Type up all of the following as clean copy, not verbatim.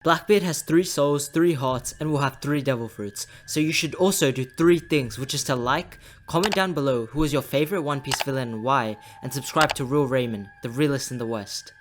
Blackbeard has 3 souls, 3 hearts, and will have 3 devil fruits, so you should also do 3 things, which is to like, comment down below who is your favorite One Piece villain and why, and subscribe to Real Raymond, the realest in the West.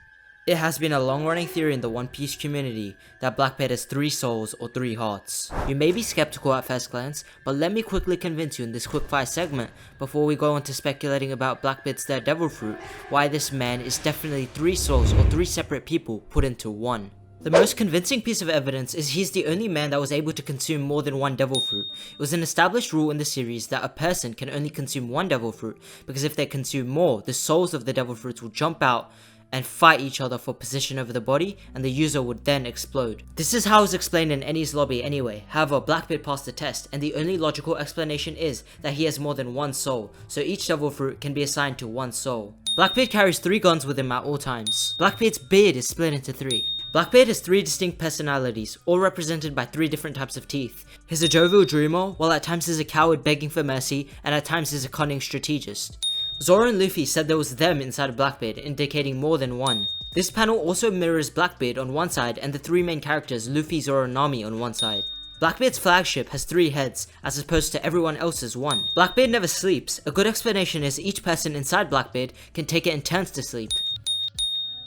It has been a long-running theory in the One Piece community that Blackbeard has 3 souls or 3 hearts. You may be skeptical at first glance, but let me quickly convince you in this quickfire segment before we go into speculating about Blackbeard's third devil fruit, why this man is definitely 3 souls or 3 separate people put into one. The most convincing piece of evidence is he's the only man that was able to consume more than one devil fruit. It was an established rule in the series that a person can only consume one devil fruit, because if they consume more, the souls of the devil fruits will jump out and fight each other for position over the body, and the user would then explode. This is how it's explained in Enies Lobby anyway. However, Blackbeard passed the test, and the only logical explanation is that he has more than one soul, so each devil fruit can be assigned to one soul. Blackbeard carries 3 guns with him at all times. Blackbeard's beard is split into 3. Blackbeard has 3 distinct personalities, all represented by 3 different types of teeth. He's a jovial dreamer, while at times he's a coward begging for mercy, and at times he's a cunning strategist. Zoro and Luffy said there was them inside of Blackbeard, indicating more than one. This panel also mirrors Blackbeard on one side and the 3 main characters Luffy, Zoro, and Nami on one side. Blackbeard's flagship has 3 heads, as opposed to everyone else's 1. Blackbeard never sleeps. A good explanation is each person inside Blackbeard can take it in turns to sleep.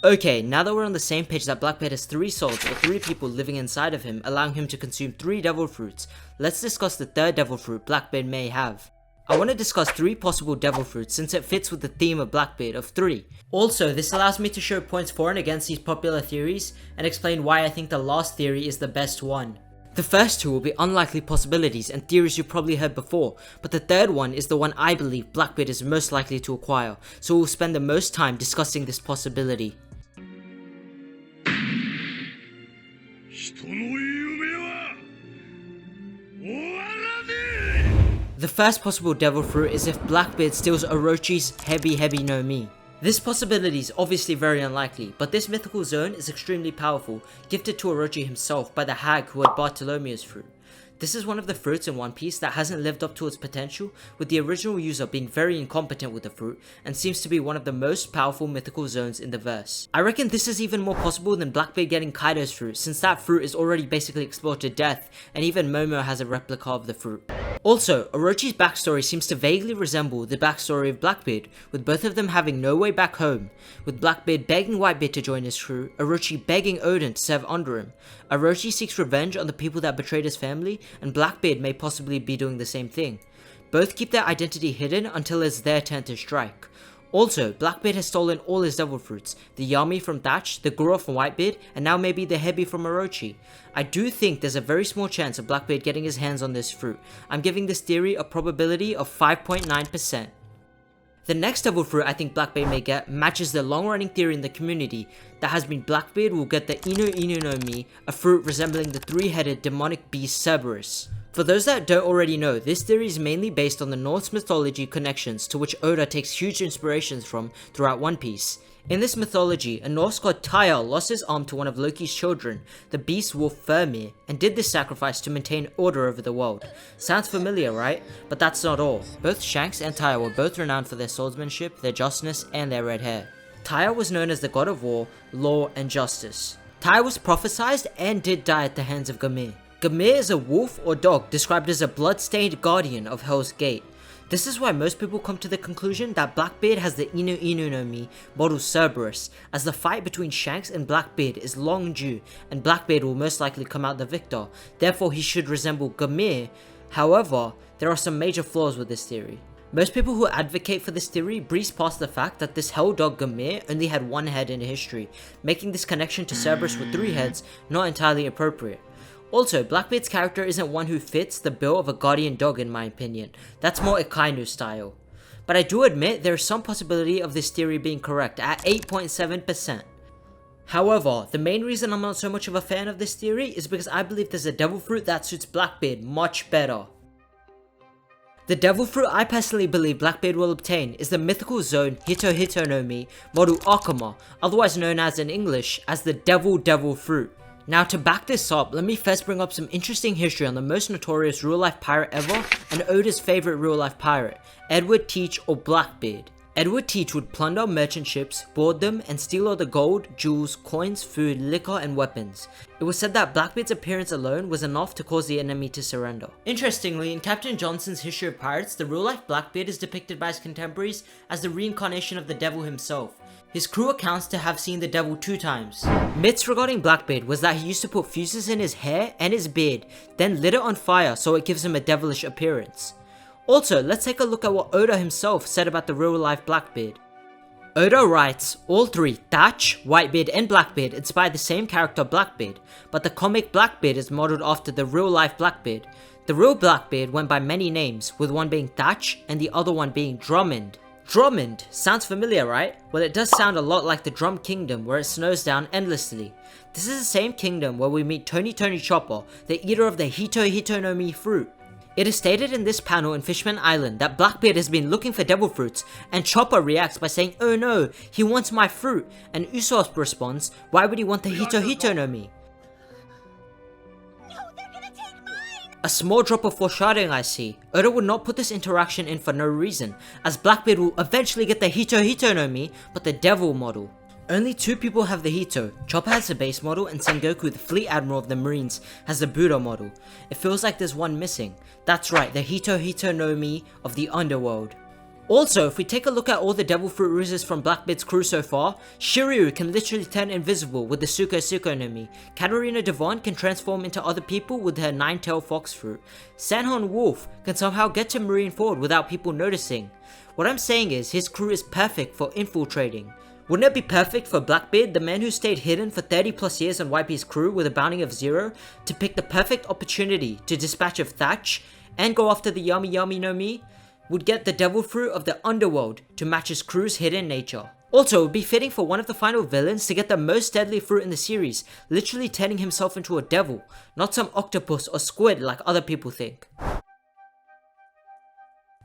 Okay, now that we're on the same page that Blackbeard has 3 souls or 3 people living inside of him, allowing him to consume 3 devil fruits, let's discuss the third devil fruit Blackbeard may have. I want to discuss 3 possible devil fruits since it fits with the theme of Blackbeard of 3. Also, this allows me to show points for and against these popular theories and explain why I think the last theory is the best one. The first 2 will be unlikely possibilities and theories you probably heard before, but the third one is the one I believe Blackbeard is most likely to acquire, so we'll spend the most time discussing this possibility. The first possible devil fruit is if Blackbeard steals Orochi's Hebi no Mi. This possibility is obviously very unlikely, but this mythical zone is extremely powerful, gifted to Orochi himself by the hag who had Bartolomeo's fruit. This is one of the fruits in One Piece that hasn't lived up to its potential, with the original user being very incompetent with the fruit, and seems to be one of the most powerful mythical zones in the verse. I reckon this is even more possible than Blackbeard getting Kaido's fruit, since that fruit is already basically explored to death, and even Momo has a replica of the fruit. Also, Orochi's backstory seems to vaguely resemble the backstory of Blackbeard, with both of them having no way back home, with Blackbeard begging Whitebeard to join his crew, Orochi begging Oden to serve under him. Orochi seeks revenge on the people that betrayed his family, and Blackbeard may possibly be doing the same thing. Both keep their identity hidden until it's their turn to strike. Also, Blackbeard has stolen all his devil fruits, the Yami from Thatch, the Goro from Whitebeard, and now maybe the Hebi from Orochi. I do think there's a very small chance of Blackbeard getting his hands on this fruit. I'm giving this theory a probability of 5.9%. The next devil fruit I think Blackbeard may get matches the long-running theory in the community that has been Blackbeard will get the Inu no Mi, a fruit resembling the 3-headed demonic beast Cerberus. For those that don't already know, this theory is mainly based on the Norse mythology connections to which Oda takes huge inspirations from throughout One Piece. In this mythology, a Norse god Tyr lost his arm to one of Loki's children, the beast wolf Vermir, and did this sacrifice to maintain order over the world. Sounds familiar, right? But that's not all. Both Shanks and Tyr were both renowned for their swordsmanship, their justness, and their red hair. Tyr was known as the god of war, law, and justice. Tyr was prophesized and did die at the hands of Gamir. Gamir is a wolf or dog described as a blood-stained guardian of Hell's Gate. This is why most people come to the conclusion that Blackbeard has the Inu no Mi model Cerberus, as the fight between Shanks and Blackbeard is long due, and Blackbeard will most likely come out the victor, therefore he should resemble Gamir. However, there are some major flaws with this theory. Most people who advocate for this theory breeze past the fact that this hell dog Gamir only had 1 head in history, making this connection to Cerberus with 3 heads not entirely appropriate. Also, Blackbeard's character isn't one who fits the bill of a guardian dog in my opinion, that's more Akainu style. But I do admit there is some possibility of this theory being correct at 8.7%. However, the main reason I'm not so much of a fan of this theory is because I believe there's a devil fruit that suits Blackbeard much better. The devil fruit I personally believe Blackbeard will obtain is the mythical zone Hito no Mi model Akuma, otherwise known as in English as the devil fruit. Now to back this up, let me first bring up some interesting history on the most notorious real life pirate ever and Oda's favorite real life pirate, Edward Teach or Blackbeard. Edward Teach would plunder merchant ships, board them, and steal all the gold, jewels, coins, food, liquor, and weapons. It was said that Blackbeard's appearance alone was enough to cause the enemy to surrender. Interestingly, in Captain Johnson's History of Pirates, the real-life Blackbeard is depicted by his contemporaries as the reincarnation of the devil himself. His crew accounts to have seen the devil 2 times. Myths regarding Blackbeard was that he used to put fuses in his hair and his beard, then lit it on fire so it gives him a devilish appearance. Also, let's take a look at what Oda himself said about the real-life Blackbeard. Oda writes, all 3, Thatch, Whitebeard, and Blackbeard inspired the same character Blackbeard, but the comic Blackbeard is modeled after the real-life Blackbeard. The real Blackbeard went by many names, with one being Thatch and the other one being Drummond. Drummond sounds familiar, right? Well, it does sound a lot like the Drum Kingdom, where it snows down endlessly. This is the same kingdom where we meet Tony Chopper, the eater of the Hito Hito no Mi fruit. It is stated in this panel in Fishman Island that Blackbeard has been looking for devil fruits, and Chopper reacts by saying, "Oh no, he wants my fruit," and Usopp responds, "Why would he want the Hito Hito no Mi?" A small drop of foreshadowing I see. Oda would not put this interaction in for no reason, as Blackbeard will eventually get the Hito Hito no Mi, but the devil model. Only 2 people have the Hito. Chopper has the base model and Sengoku, the fleet admiral of the Marines, has the Buddha model. It feels like there's one missing. That's right, the Hito Hito no Mi of the underworld. Also, if we take a look at all the devil fruit ruses from Blackbeard's crew so far, Shiryu can literally turn invisible with the Suko no Mi. Katarina Devon can transform into other people with her 9-tailed fox fruit. Sanhon Wolf can somehow get to Marineford without people noticing. What I'm saying is, his crew is perfect for infiltrating. Wouldn't it be perfect for Blackbeard, the man who stayed hidden for 30 plus years on Whitebeard's crew with a bounty of 0, to pick the perfect opportunity to dispatch of Thatch and go after the Yami Yami no Mi? Would get the devil fruit of the underworld to match his crew's hidden nature. Also, it would be fitting for one of the final villains to get the most deadly fruit in the series, literally turning himself into a devil, not some octopus or squid like other people think.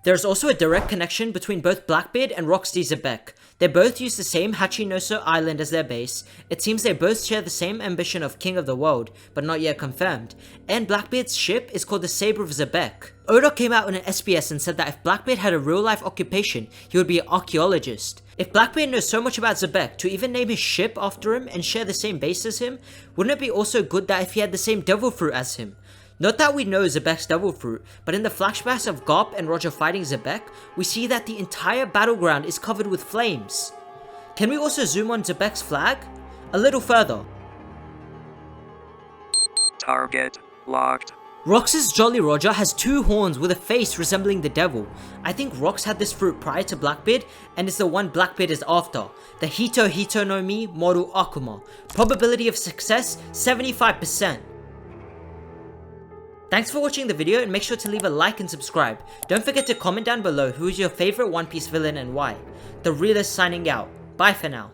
There's also a direct connection between both Blackbeard and Rocksteady Xebec. They both use the same Hachinoso Island as their base. It seems they both share the same ambition of King of the World, but not yet confirmed. And Blackbeard's ship is called the Saber of Xebec. Oda came out in an SBS and said that if Blackbeard had a real life occupation, he would be an archaeologist. If Blackbeard knows so much about Xebec to even name his ship after him and share the same base as him, wouldn't it be also good that if he had the same devil fruit as him? Not that we know Xebec's devil fruit, but in the flashbacks of Garp and Roger fighting Xebec, we see that the entire battleground is covered with flames. Can we also zoom on Xebec's flag? A little further. Target locked. Rox's Jolly Roger has 2 horns with a face resembling the devil. I think Rox had this fruit prior to Blackbeard, and it's the one Blackbeard is after. The Hito Hito no Mi model Akuma. Probability of success, 75%. Thanks for watching the video, and make sure to leave a like and subscribe. Don't forget to comment down below who is your favorite One Piece villain and why. The Realist signing out. Bye for now.